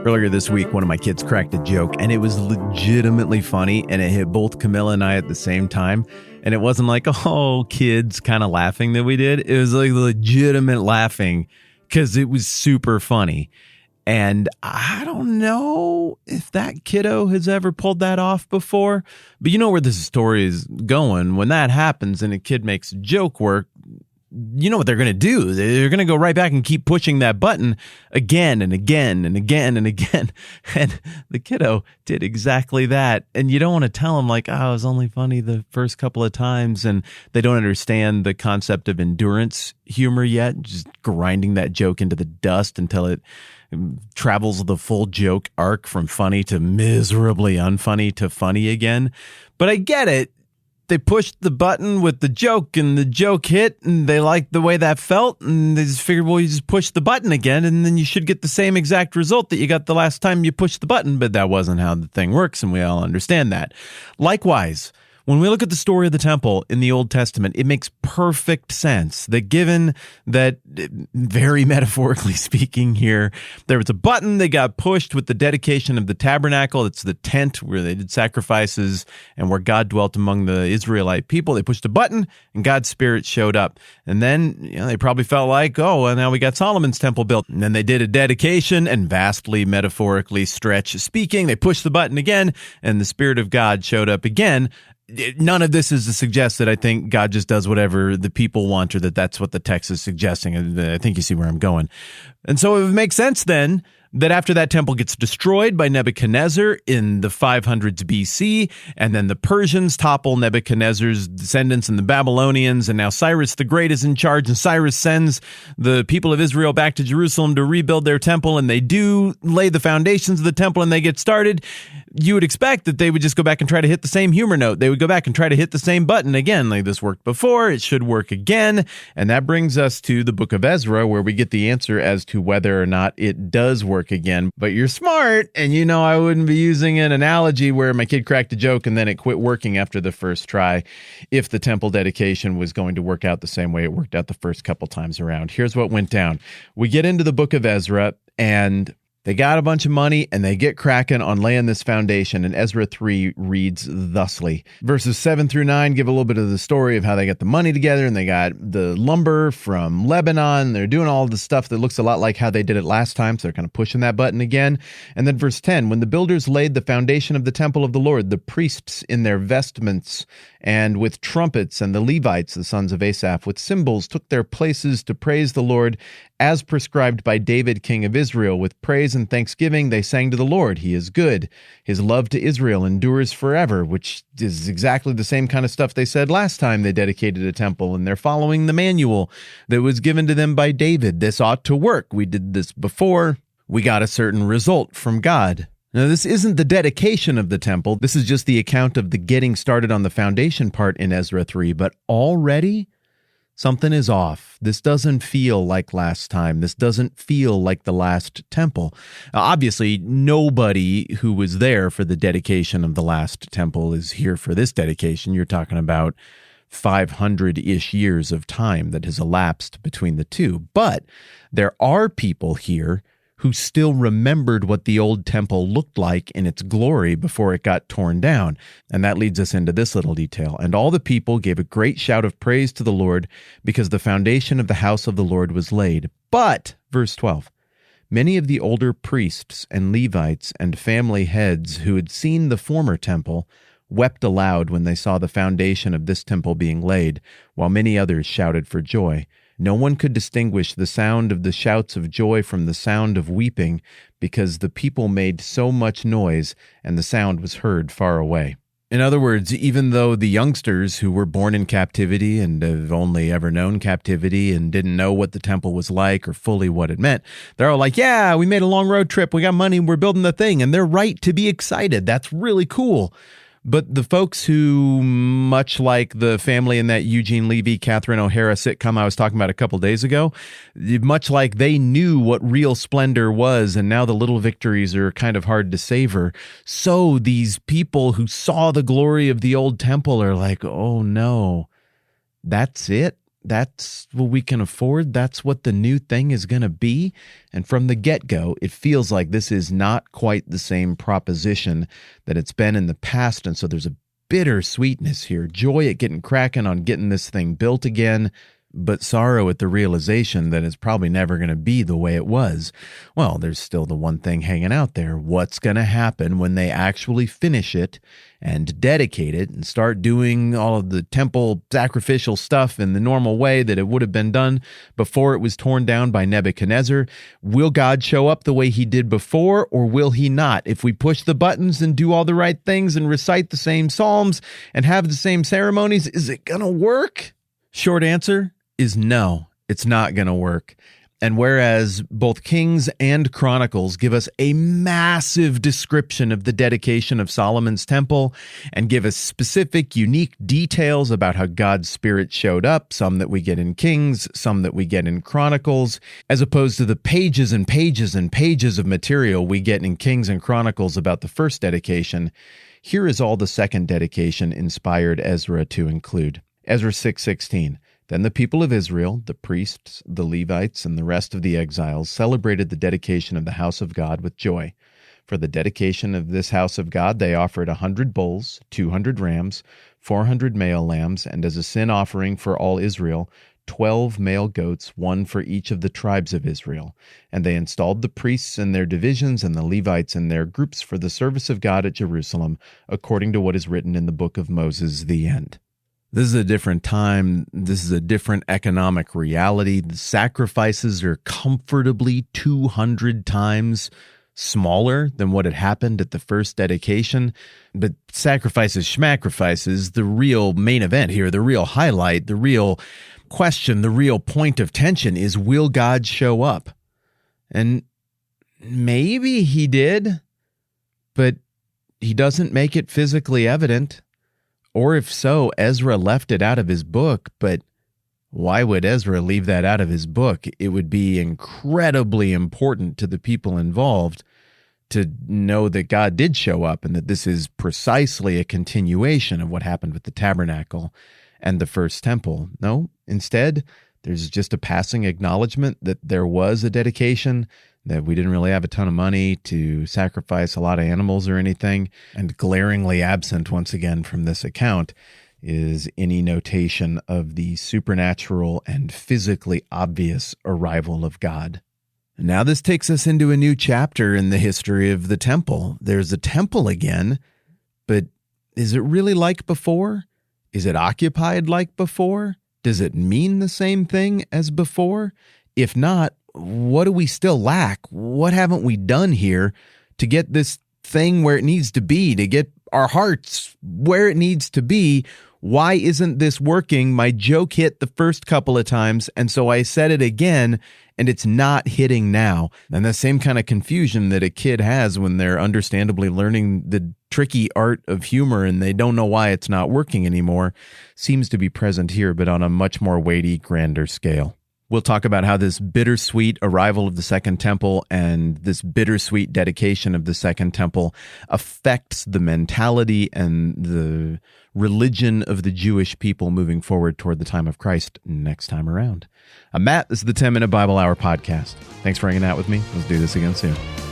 Earlier this week, one of my kids cracked a joke, and it was legitimately funny, and it hit both Camilla and I at the same time. And it wasn't like, oh, kids kind of laughing that we did. It was like legitimate laughing because it was super funny. And I don't know if that kiddo has ever pulled that off before, but you know where this story is going. When that happens and a kid makes joke work, you know what they're going to do. They're going to go right back and keep pushing that button again and again and again and again. And the kiddo did exactly that. And you don't want to tell them like, oh, it was only funny the first couple of times. And they don't understand the concept of endurance humor yet. Just grinding that joke into the dust until it travels the full joke arc from funny to miserably unfunny to funny again. But I get it. They pushed the button with the joke and the joke hit and they liked the way that felt and they just figured, well, you just push the button again and then you should get the same exact result that you got the last time you pushed the button, but that wasn't how the thing works and we all understand that. Likewise, when we look at the story of the temple in the Old Testament, it makes perfect sense that given that, very metaphorically speaking here, there was a button that got pushed with the dedication of the tabernacle. It's the tent where they did sacrifices and where God dwelt among the Israelite people. They pushed a button and God's Spirit showed up. And then they probably felt like, oh, well, now we got Solomon's temple built. And then they did a dedication and vastly metaphorically stretch speaking. They pushed the button again and the Spirit of God showed up again. None of this is to suggest that I think God just does whatever the people want or that that's what the text is suggesting. I think you see where I'm going. And so it makes sense then that after that temple gets destroyed by Nebuchadnezzar in the 500s BC, and then the Persians topple Nebuchadnezzar's descendants and the Babylonians, and now Cyrus the Great is in charge, and Cyrus sends the people of Israel back to Jerusalem to rebuild their temple, and they do lay the foundations of the temple and they get started. You would expect that they would just go back and try to hit the same humor note. They would go back and try to hit the same button again. Like this worked before, it should work again. And that brings us to the book of Ezra, where we get the answer as to whether or not it does work again. But you're smart, and you know I wouldn't be using an analogy where my kid cracked a joke and then it quit working after the first try if the temple dedication was going to work out the same way it worked out the first couple times around. Here's what went down. We get into the book of Ezra, and they got a bunch of money and they get cracking on laying this foundation. And Ezra 3 reads thusly. Verses 7 through 9 give a little bit of the story of how they got the money together and they got the lumber from Lebanon. They're doing all the stuff that looks a lot like how they did it last time. So they're kind of pushing that button again. And then verse 10, when the builders laid the foundation of the temple of the Lord, the priests in their vestments and with trumpets and the Levites, the sons of Asaph, with cymbals took their places to praise the Lord as prescribed by David, king of Israel. With praise and thanksgiving, they sang to the Lord. He is good. His love to Israel endures forever, which is exactly the same kind of stuff they said last time they dedicated a temple, and they're following the manual that was given to them by David. This ought to work. We did this before. We got a certain result from God. Now, this isn't the dedication of the temple. This is just the account of the getting started on the foundation part in Ezra 3, but already something is off. This doesn't feel like last time. This doesn't feel like the last temple. Obviously, nobody who was there for the dedication of the last temple is here for this dedication. You're talking about 500-ish years of time that has elapsed between the two. But there are people here who still remembered what the old temple looked like in its glory before it got torn down. And that leads us into this little detail. And all the people gave a great shout of praise to the Lord because the foundation of the house of the Lord was laid. But, verse 12, many of the older priests and Levites and family heads who had seen the former temple wept aloud when they saw the foundation of this temple being laid, while many others shouted for joy. No one could distinguish the sound of the shouts of joy from the sound of weeping, because the people made so much noise, and the sound was heard far away. In other words, even though the youngsters who were born in captivity and have only ever known captivity and didn't know what the temple was like or fully what it meant, they're all like, yeah, we made a long road trip, we got money, we're building the thing, and they're right to be excited. That's really cool. But the folks who, much like the family in that Eugene Levy, Catherine O'Hara sitcom I was talking about a couple days ago, much like they knew what real splendor was, and now the little victories are kind of hard to savor. So these people who saw the glory of the old temple are like, oh no, that's it? that's what we can afford. That's what the new thing is going to be. And from the get-go, it feels like this is not quite the same proposition that it's been in the past. And so there's a bitter sweetness here, joy at getting cracking on getting this thing built again, but sorrow at the realization that it's probably never going to be the way it was. Well, there's still the one thing hanging out there. What's going to happen when they actually finish it and dedicate it and start doing all of the temple sacrificial stuff in the normal way that it would have been done before it was torn down by Nebuchadnezzar? Will God show up the way he did before, or will he not? If we push the buttons and do all the right things and recite the same psalms and have the same ceremonies, is it going to work? Short answer is no, it's not going to work. And whereas both Kings and Chronicles give us a massive description of the dedication of Solomon's temple and give us specific, unique details about how God's Spirit showed up, some that we get in Kings, some that we get in Chronicles, as opposed to the pages and pages and pages of material we get in Kings and Chronicles about the first dedication, here is all the second dedication inspired Ezra to include. Ezra 6:16. Then the people of Israel, the priests, the Levites, and the rest of the exiles celebrated the dedication of the house of God with joy. For the dedication of this house of God, they offered 100 bulls, 200 rams, 400 male lambs, and as a sin offering for all Israel, 12 male goats, one for each of the tribes of Israel. And they installed the priests in their divisions and the Levites in their groups for the service of God at Jerusalem, according to what is written in the book of Moses, the end. This is a different time. This is a different economic reality. The sacrifices are comfortably 200 times smaller than what had happened at the first dedication. But sacrifices, schmacrifices, the real main event here, the real highlight, the real question, the real point of tension is, will God show up? And maybe he did, but he doesn't make it physically evident. Or if so, Ezra left it out of his book, but why would Ezra leave that out of his book? It would be incredibly important to the people involved to know that God did show up and that this is precisely a continuation of what happened with the tabernacle and the first temple. No, instead, there's just a passing acknowledgement that there was a dedication, that we didn't really have a ton of money to sacrifice a lot of animals or anything. And glaringly absent, once again, from this account is any notation of the supernatural and physically obvious arrival of God. Now this takes us into a new chapter in the history of the temple. There's a temple again, but is it really like before? Is it occupied like before? Does it mean the same thing as before? If not, what do we still lack? What haven't we done here to get this thing where it needs to be, to get our hearts where it needs to be? Why isn't this working? My joke hit the first couple of times, and so I said it again, and it's not hitting now. And the same kind of confusion that a kid has when they're understandably learning the tricky art of humor and they don't know why it's not working anymore seems to be present here, but on a much more weighty, grander scale. We'll talk about how this bittersweet arrival of the Second Temple and this bittersweet dedication of the Second Temple affects the mentality and the religion of the Jewish people moving forward toward the time of Christ next time around. I'm Matt. This is the 10-Minute Bible Hour podcast. Thanks for hanging out with me. Let's do this again soon.